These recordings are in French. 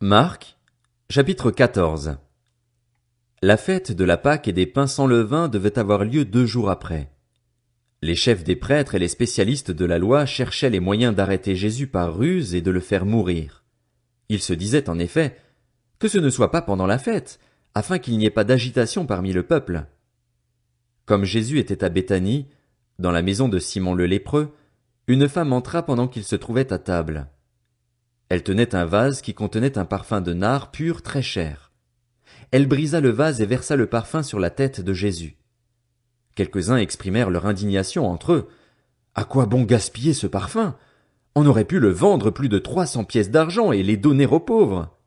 Marc, chapitre 14. La fête de la Pâque et des pains sans levain devait avoir lieu 2 jours après. Les chefs des prêtres et les spécialistes de la loi cherchaient les moyens d'arrêter Jésus par ruse et de le faire mourir. Ils se disaient en effet que ce ne soit pas pendant la fête, afin qu'il n'y ait pas d'agitation parmi le peuple. Comme Jésus était à Béthanie, dans la maison de Simon le lépreux, une femme entra pendant qu'il se trouvait à table. Elle tenait un vase qui contenait un parfum de nard pur très cher. Elle brisa le vase et versa le parfum sur la tête de Jésus. Quelques-uns exprimèrent leur indignation entre eux. À quoi bon gaspiller ce parfum? On aurait pu le vendre plus de 300 pièces d'argent et les donner aux pauvres.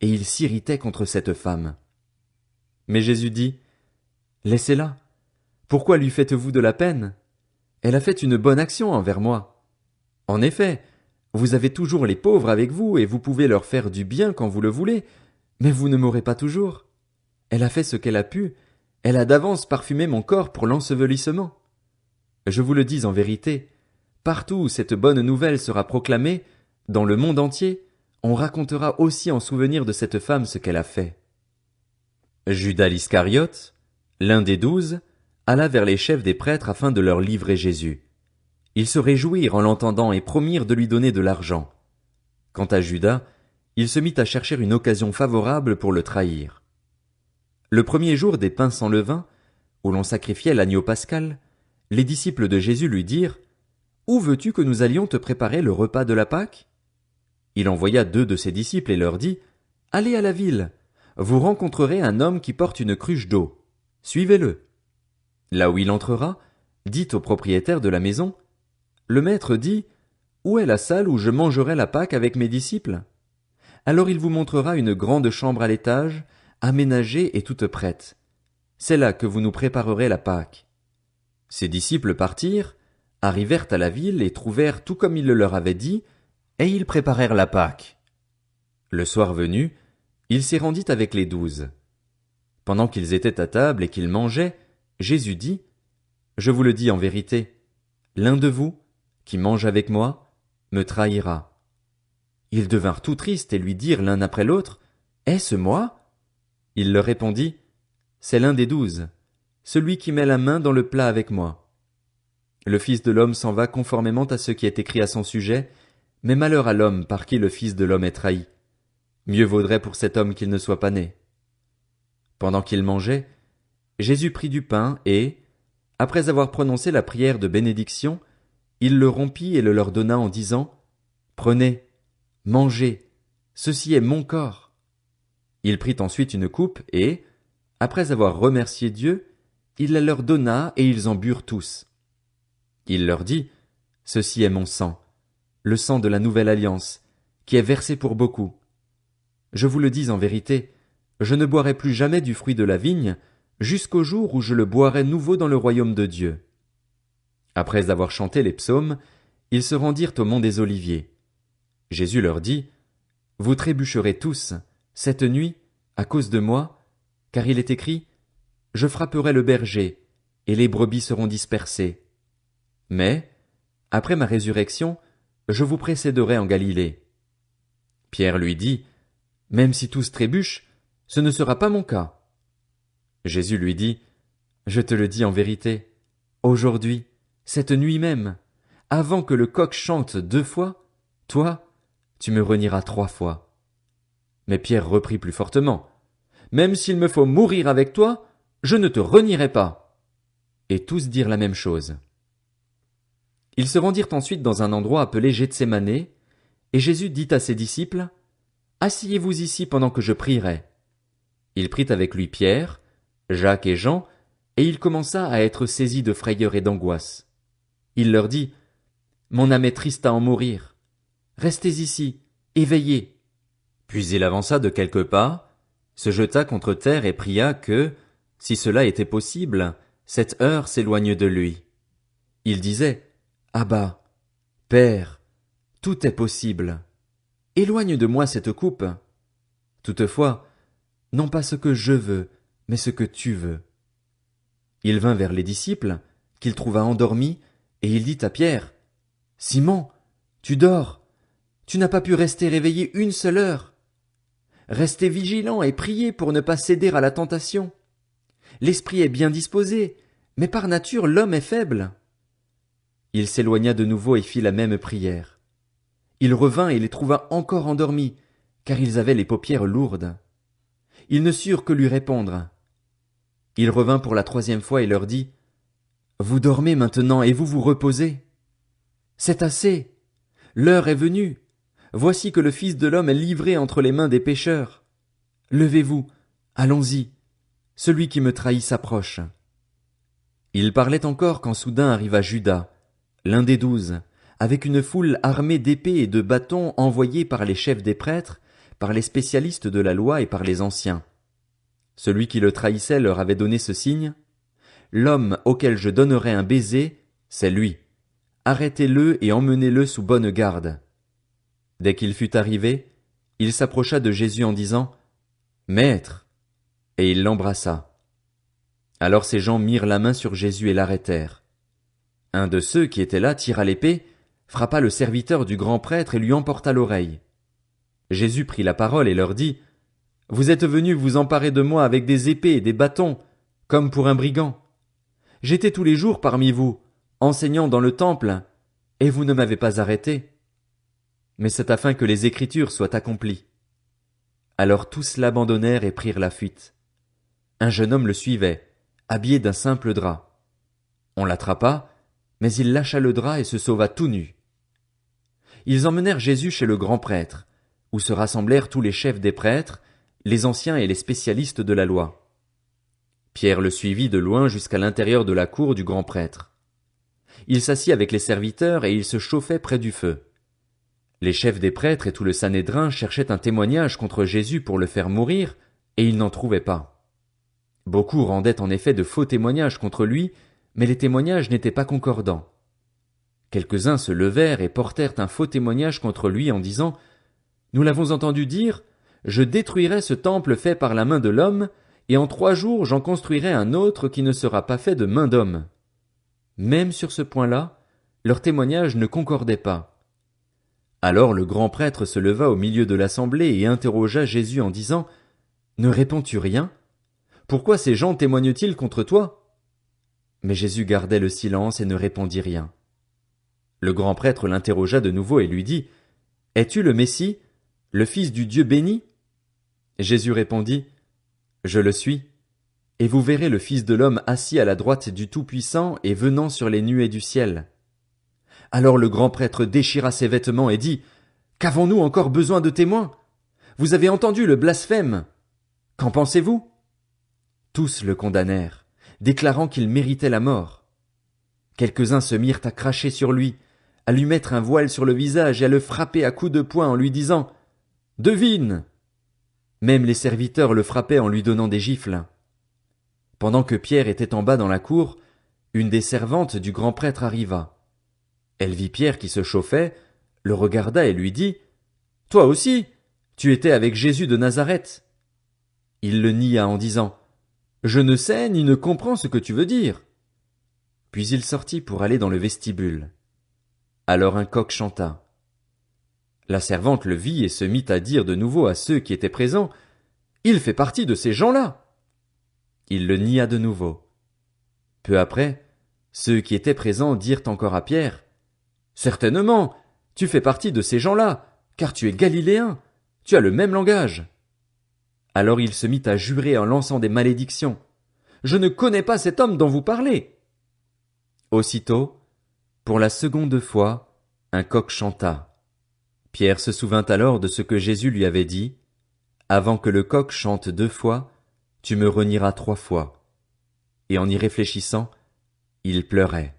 Et ils s'irritaient contre cette femme. Mais Jésus dit, Laissez-la. Pourquoi lui faites-vous de la peine? Elle a fait une bonne action envers moi. En effet, vous avez toujours les pauvres avec vous et vous pouvez leur faire du bien quand vous le voulez, mais vous ne m'aurez pas toujours. Elle a fait ce qu'elle a pu, elle a d'avance parfumé mon corps pour l'ensevelissement. Je vous le dis en vérité, partout où cette bonne nouvelle sera proclamée, dans le monde entier, on racontera aussi en souvenir de cette femme ce qu'elle a fait. Judas l'Iscariote, l'un des 12, alla vers les chefs des prêtres afin de leur livrer Jésus. Ils se réjouirent en l'entendant et promirent de lui donner de l'argent. Quant à Judas, il se mit à chercher une occasion favorable pour le trahir. Le premier jour des pains sans levain, où l'on sacrifiait l'agneau pascal, les disciples de Jésus lui dirent, « Où veux-tu que nous allions te préparer le repas de la Pâque ?» Il envoya 2 de ses disciples et leur dit, « Allez à la ville, vous rencontrerez un homme qui porte une cruche d'eau. Suivez-le. Là où il entrera, dites au propriétaire de la maison, le maître dit, où est la salle où je mangerai la Pâque avec mes disciples? Alors il vous montrera une grande chambre à l'étage, aménagée et toute prête. C'est là que vous nous préparerez la Pâque. Ses disciples partirent, arrivèrent à la ville et trouvèrent tout comme il le leur avait dit, et ils préparèrent la Pâque. Le soir venu, il s'y rendit avec les 12. Pendant qu'ils étaient à table et qu'ils mangeaient, Jésus dit, Je vous le dis en vérité, l'un de vous, qui mange avec moi, me trahira. Ils devinrent tout tristes et lui dirent l'un après l'autre, Est-ce moi? Il leur répondit, C'est l'un des 12, celui qui met la main dans le plat avec moi. Le Fils de l'homme s'en va conformément à ce qui est écrit à son sujet, mais malheur à l'homme par qui le Fils de l'homme est trahi. Mieux vaudrait pour cet homme qu'il ne soit pas né. Pendant qu'ils mangeaient, Jésus prit du pain et, après avoir prononcé la prière de bénédiction, il le rompit et le leur donna en disant, Prenez, mangez, ceci est mon corps. Il prit ensuite une coupe et, après avoir remercié Dieu, il la leur donna et ils en burent tous. Il leur dit, Ceci est mon sang, le sang de la nouvelle alliance, qui est versé pour beaucoup. Je vous le dis en vérité, je ne boirai plus jamais du fruit de la vigne, jusqu'au jour où je le boirai nouveau dans le royaume de Dieu. Après avoir chanté les psaumes, ils se rendirent au mont des Oliviers. Jésus leur dit, Vous trébucherez tous, cette nuit, à cause de moi, car il est écrit, Je frapperai le berger, et les brebis seront dispersées. Mais, après ma résurrection, je vous précéderai en Galilée. Pierre lui dit, Même si tous trébuchent, ce ne sera pas mon cas. Jésus lui dit, Je te le dis en vérité, aujourd'hui, cette nuit même, avant que le coq chante 2 fois, toi, tu me renieras 3 fois. Mais Pierre reprit plus fortement, Même s'il me faut mourir avec toi, je ne te renierai pas. Et tous dirent la même chose. Ils se rendirent ensuite dans un endroit appelé Gethsémané, et Jésus dit à ses disciples, Asseyez-vous ici pendant que je prierai. Il prit avec lui Pierre, Jacques et Jean, et il commença à être saisi de frayeur et d'angoisse. Il leur dit, Mon âme est triste à en mourir. Restez ici, éveillez. Puis il avança de quelques pas, se jeta contre terre et pria que, si cela était possible, cette heure s'éloigne de lui. Il disait, Abba, Père, tout est possible. Éloigne de moi cette coupe. Toutefois, non pas ce que je veux, mais ce que tu veux. Il vint vers les disciples, qu'il trouva endormis, et il dit à Pierre, Simon, tu dors, tu n'as pas pu rester réveillé 1 seule heure. Restez vigilants et priez pour ne pas céder à la tentation. L'esprit est bien disposé, mais par nature l'homme est faible. » Il s'éloigna de nouveau et fit la même prière. Il revint et les trouva encore endormis, car ils avaient les paupières lourdes. Ils ne surent que lui répondre. Il revint pour la 3e fois et leur dit: « Vous dormez maintenant et vous vous reposez. C'est assez. L'heure est venue. Voici que le Fils de l'homme est livré entre les mains des pécheurs. Levez-vous, allons-y. Celui qui me trahit s'approche. » Il parlait encore quand soudain arriva Judas, l'un des 12, avec une foule armée d'épées et de bâtons envoyés par les chefs des prêtres, par les spécialistes de la loi et par les anciens. Celui qui le trahissait leur avait donné ce signe: « L'homme auquel je donnerai un baiser, c'est lui. Arrêtez-le et emmenez-le sous bonne garde. » Dès qu'il fut arrivé, il s'approcha de Jésus en disant: « Maître !» et il l'embrassa. Alors ces gens mirent la main sur Jésus et l'arrêtèrent. Un de ceux qui étaient là tira l'épée, frappa le serviteur du grand prêtre et lui emporta l'oreille. Jésus prit la parole et leur dit: « Vous êtes venus vous emparer de moi avec des épées et des bâtons, comme pour un brigand. J'étais tous les jours parmi vous, enseignant dans le temple, et vous ne m'avez pas arrêté. Mais c'est afin que les Écritures soient accomplies. » Alors tous l'abandonnèrent et prirent la fuite. Un jeune homme le suivait, habillé d'un simple drap. On l'attrapa, mais il lâcha le drap et se sauva tout nu. Ils emmenèrent Jésus chez le grand prêtre, où se rassemblèrent tous les chefs des prêtres, les anciens et les spécialistes de la loi. Pierre le suivit de loin jusqu'à l'intérieur de la cour du grand prêtre. Il s'assit avec les serviteurs et il se chauffait près du feu. Les chefs des prêtres et tout le Sanhédrin cherchaient un témoignage contre Jésus pour le faire mourir, et ils n'en trouvaient pas. Beaucoup rendaient en effet de faux témoignages contre lui, mais les témoignages n'étaient pas concordants. Quelques-uns se levèrent et portèrent un faux témoignage contre lui en disant: « Nous l'avons entendu dire: je détruirai ce temple fait par la main de l'homme, et en 3 jours j'en construirai un autre qui ne sera pas fait de main d'homme. » Même sur ce point-là, leur témoignage ne concordait pas. Alors le grand prêtre se leva au milieu de l'assemblée et interrogea Jésus en disant: « Ne réponds-tu rien? Pourquoi ces gens témoignent-ils contre toi? » Mais Jésus gardait le silence et ne répondit rien. Le grand prêtre l'interrogea de nouveau et lui dit: « Es-tu le Messie, le Fils du Dieu béni? » Jésus répondit: « Je le suis. Et vous verrez le Fils de l'homme assis à la droite du Tout-Puissant et venant sur les nuées du ciel. » Alors le grand prêtre déchira ses vêtements et dit: « Qu'avons-nous encore besoin de témoins? Vous avez entendu le blasphème. Qu'en pensez-vous? » Tous le condamnèrent, déclarant qu'il méritait la mort. Quelques-uns se mirent à cracher sur lui, à lui mettre un voile sur le visage et à le frapper à coups de poing en lui disant: « Devine !» Même les serviteurs le frappaient en lui donnant des gifles. Pendant que Pierre était en bas dans la cour, une des servantes du grand prêtre arriva. Elle vit Pierre qui se chauffait, le regarda et lui dit: « Toi aussi, tu étais avec Jésus de Nazareth. » Il le nia en disant: « Je ne sais ni ne comprends ce que tu veux dire. » Puis il sortit pour aller dans le vestibule. Alors un coq chanta. La servante le vit et se mit à dire de nouveau à ceux qui étaient présents: « Il fait partie de ces gens-là. » Il le nia de nouveau. Peu après, ceux qui étaient présents dirent encore à Pierre: « Certainement, tu fais partie de ces gens-là, car tu es galiléen, tu as le même langage. » Alors il se mit à jurer en lançant des malédictions: « Je ne connais pas cet homme dont vous parlez. » Aussitôt, pour la 2e fois, un coq chanta. Pierre se souvint alors de ce que Jésus lui avait dit: « Avant que le coq chante 2 fois, tu me renieras 3 fois. » Et en y réfléchissant, il pleurait.